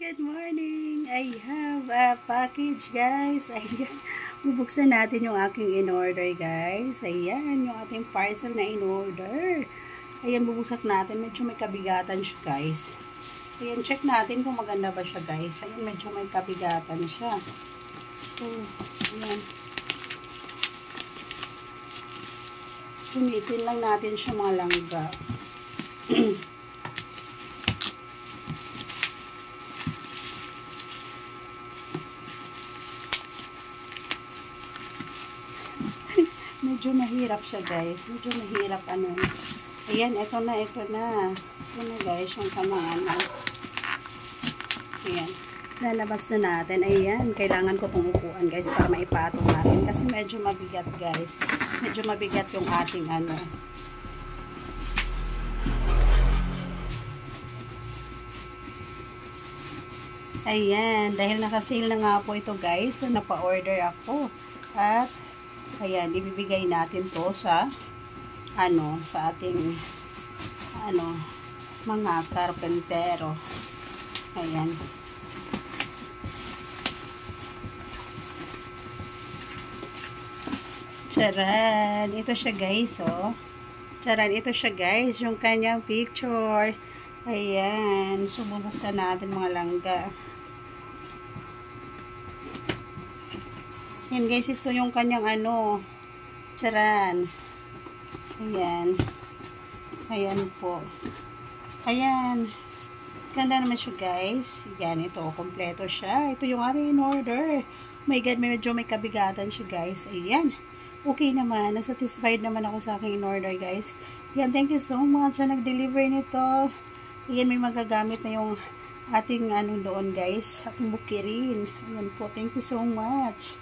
Good morning! I have a package, guys. Ayan. Bubuksan natin yung aking in-order, guys. Ayan, yung ating parcel na in-order. Ayan, bubuksan natin. Medyo may kabigatan siya, guys. Ayan, check natin kung maganda ba siya, guys. Ayan, medyo may kabigatan siya. So, ayan. Sumitin lang natin siya mga langga. Medyo mahirap siya, guys. Medyo mahirap ano. Ayan, ito na. Ito na, guys, yung kanang ano. Ayan. Lalabas na natin. Ayan, kailangan ko itong upuan, guys, para maipatong natin. Kasi medyo mabigat, guys. Medyo mabigat yung ating ano. Ayan, dahil naka-sale na nga po ito, guys. So, napa-order ako. At ayan, ibibigay natin to sa ano, sa ating ano, mga karpentero. Ayan. Charan, ito siya, guys, oh. Charan, ito siya, guys, yung kanyang picture. Ayan, so bubuksan natin mga langga. Yan, guys, ito yung kanyang ano, charan. Ayan. Ayan po. Ayan. Ganda naman siya, guys. Ayan, ito, kompleto siya. Ito yung ating in-order. Oh my God, medyo may kabigatan siya, guys. Ayan. Okay naman. Nasatisfied naman ako sa aking in-order, guys. Ayan, thank you so much sa nag-deliver nito. Ayan, may magagamit na yung ating ano doon, guys. Ating bukirin. Ayan po, thank you so much.